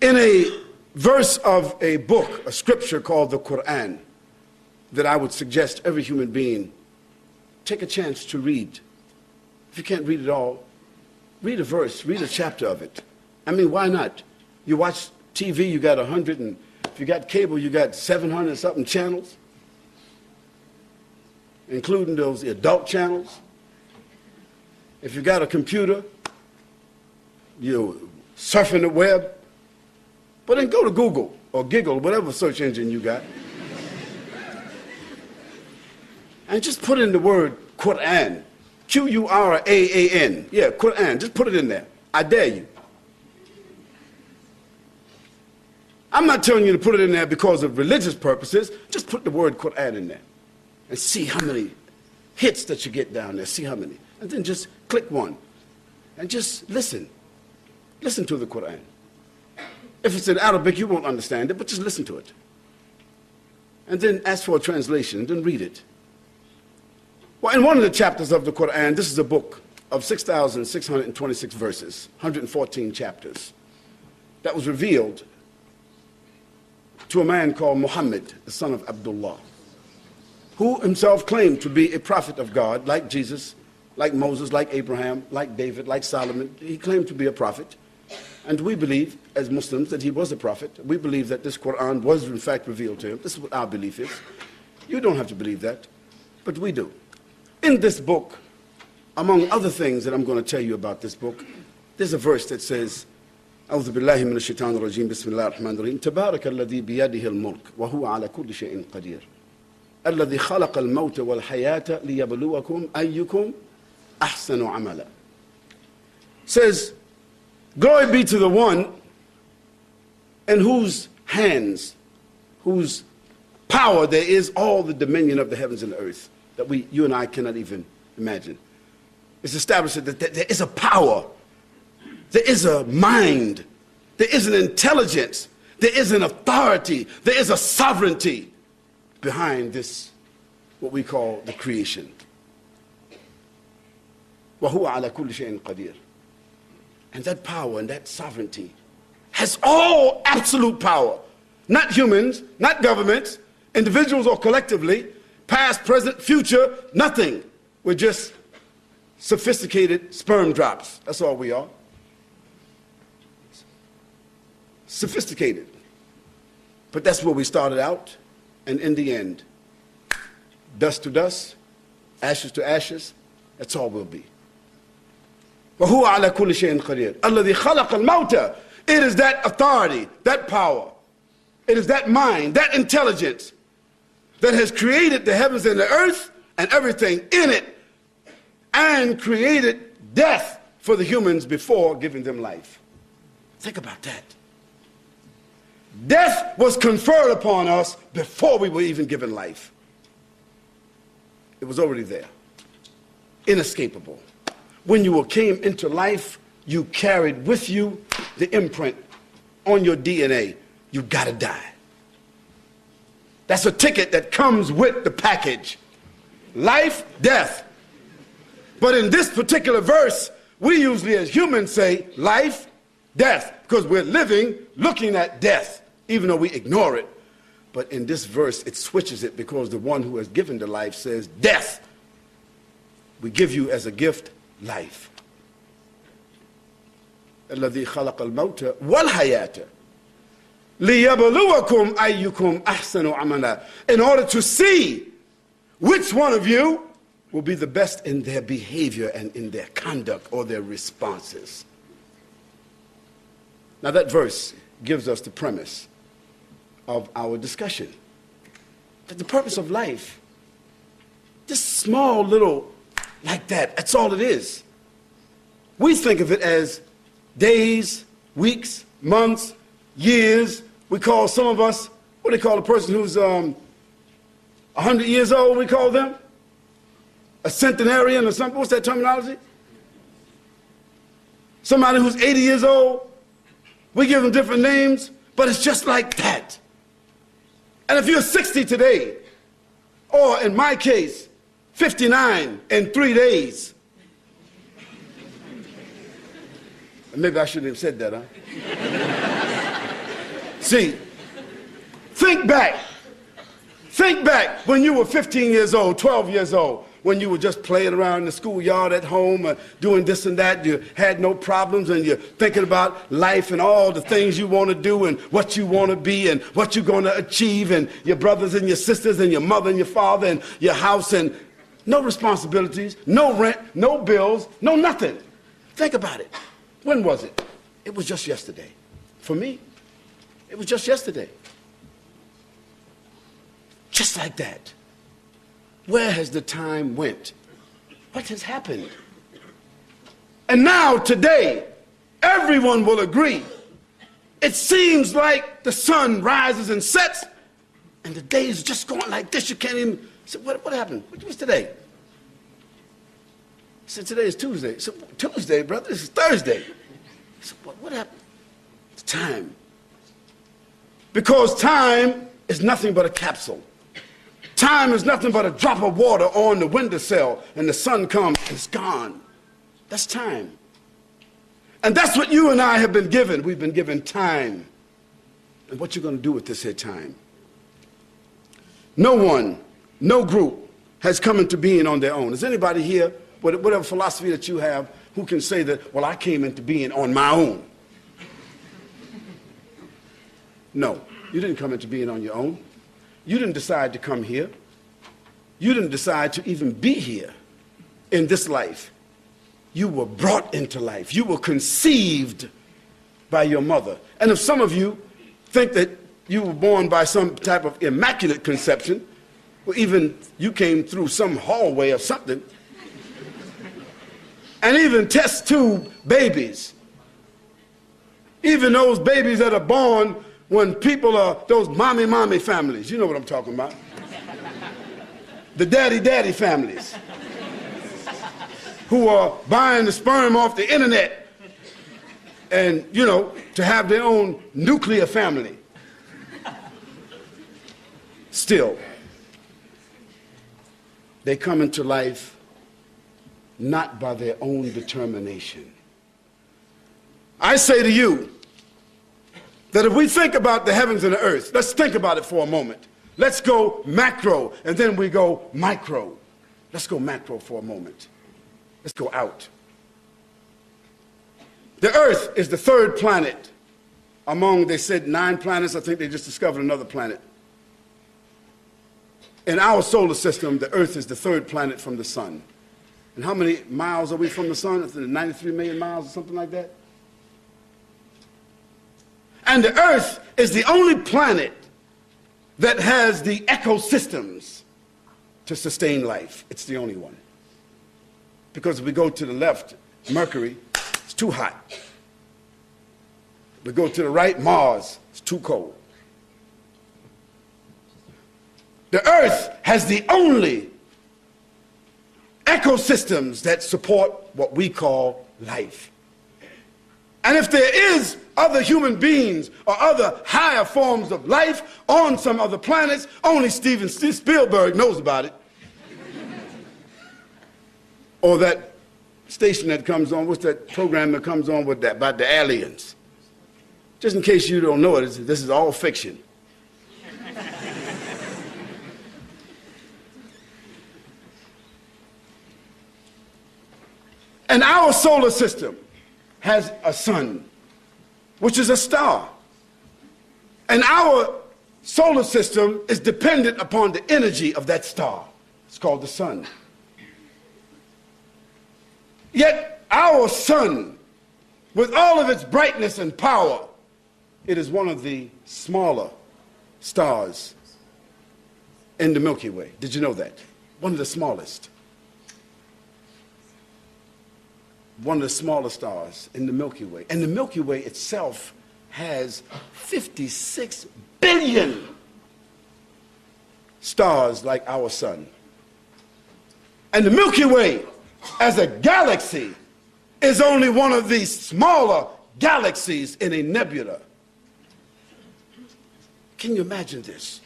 In a verse of a book, a scripture called the Quran, that I would suggest every human being take a chance to read. If you can't read it all, read a verse, read a chapter of it. I mean, why not? You watch TV, you got 100, and if you got cable, you got 700 something channels, including those adult channels. If you got a computer, you're surfing the web. But then go to Google or Giggle, whatever search engine you got, and just put in the word Quran. Q-U-R-A-A-N. Yeah, Quran. Just put it in there. I dare you. I'm not telling you to put it in there because of religious purposes. Just put the word Quran in there and see how many hits that you get down there. See how many. And then just click one and just listen. Listen to the Quran. If it's in Arabic, you won't understand it, but just listen to it. And then ask for a translation, and then read it. Well, in one of the chapters of the Quran, this is a book of 6,626 verses, 114 chapters, that was revealed to a man called Muhammad, the son of Abdullah, who himself claimed to be a prophet of God, like Jesus, like Moses, like Abraham, like David, like Solomon. He claimed to be a prophet. And we believe, as Muslims, that he was a prophet. We believe that this Quran was, in fact, revealed to him. This is what our belief is. You don't have to believe that, but we do. In this book, among other things that I'm going to tell you about this book, there's a verse that says, أعوذ بالله من الشيطان الرجيم بسم الله الرحمن الرحيم تبارك الذي بيده الملك وهو على كل شيء قدير الذي خلق الموت والحياة ليبلوكم أيكم أحسن عملا. Says, glory be to the one in whose hands, whose power there is all the dominion of the heavens and the earth that you and I cannot even imagine. It's established that there is a power, there is a mind, there is an intelligence, there is an authority, there is a sovereignty behind this, what we call the creation. وَهُوَ عَلَى كُلِّ شَيْءٍ قَدِيرٌ. And that power and that sovereignty has all absolute power. Not humans, not governments, individuals or collectively, past, present, future, nothing. We're just sophisticated sperm drops. That's all we are. Sophisticated. But that's where we started out, and in the end, dust to dust, ashes to ashes, that's all we'll be. وَهُوَ عَلَى كُلِّ شَيْءٍ قَدِيرٌ الَّذِي خَلَقَ الْمَوْتَ. It is that authority, that power, it is that mind, that intelligence that has created the heavens and the earth and everything in it, and created death for the humans before giving them life. Think about that. Death was conferred upon us before we were even given life. It was already there, inescapable. When you came into life, you carried with you the imprint on your DNA. You gotta die. That's a ticket that comes with the package. Life, death. But in this particular verse, we usually as humans say life, death, because we're living looking at death, even though we ignore it. But in this verse, it switches it because the one who has given the life says, death, we give you as a gift life. الذي خلق الموت والحياة ليبلوكم أيكم أحسن عملا. In order to see which one of you will be the best in their behavior and in their conduct or their responses. Now that verse gives us the premise of our discussion. That the purpose of life, this small little like that, that's all it is. We think of it as days, weeks, months, years. We call some of us, what do they call a person who's 100 years old, we call them? A centenarian or something, what's that terminology? Somebody who's 80 years old, we give them different names, but it's just like that. And if you're 60 today, or in my case, 59 in 3 days. Maybe I shouldn't have said that, huh? See, think back. Think back when you were 15 years old, 12 years old, when you were just playing around in the schoolyard at home, doing this and that. You had no problems, and you're thinking about life and all the things you want to do and what you want to be and what you're going to achieve, and your brothers and your sisters and your mother and your father and your house, and no responsibilities, no rent, no bills, no nothing. Think about it. When was it? It was just yesterday. For me, it was just yesterday. Just like that. Where has the time went? What has happened? And now, today, everyone will agree. It seems like the sun rises and sets, and the day is just going like this. You can't even say, what happened? What's today? I said, today is Tuesday. I said, Tuesday, brother, this is Thursday. I said, what happened? It's time. Because time is nothing but a capsule. Time is nothing but a drop of water on the windowsill, and the sun comes and it's gone. That's time. And that's what you and I have been given. We've been given time. And what you're going to do with this here time? No one, no group has come into being on their own. Is anybody here, whatever philosophy that you have, who can say that, well, I came into being on my own? No, you didn't come into being on your own. You didn't decide to come here. You didn't decide to even be here in this life. You were brought into life. You were conceived by your mother. And if some of you think that you were born by some type of immaculate conception, or even you came through some hallway or something, and even test tube babies, even those babies that are born when people are those mommy families, you know what I'm talking about. The daddy families who are buying the sperm off the internet and, you know, to have their own nuclear family. Still, they come into life not by their own determination. I say to you that if we think about the heavens and the earth, let's think about it for a moment. Let's go macro, and then we go micro. Let's go macro for a moment. Let's go out. The earth is the third planet among, they said, 9 planets. I think they just discovered another planet. In our solar system, the earth is the third planet from the sun. And how many miles are we from the sun? It's 93 million miles or something like that. And the earth is the only planet that has the ecosystems to sustain life. It's the only one. Because if we go to the left, Mercury, it's too hot. We go to the right, Mars, it's too cold. The earth has the only ecosystems that support what we call life. And if there is other human beings or other higher forms of life on some other planets, only Steven Spielberg knows about it. Or that station that comes on, what's that program that comes on with that, about the aliens? Just in case you don't know it, this is all fiction. And our solar system has a sun, which is a star. And our solar system is dependent upon the energy of that star. It's called the sun. Yet our sun, with all of its brightness and power, it is one of the smaller stars in the Milky Way. Did you know that? One of the smallest. One of the smaller stars in the Milky Way. And the Milky Way itself has 56 billion stars like our sun. And the Milky Way, as a galaxy, is only one of the smaller galaxies in a nebula. Can you imagine this?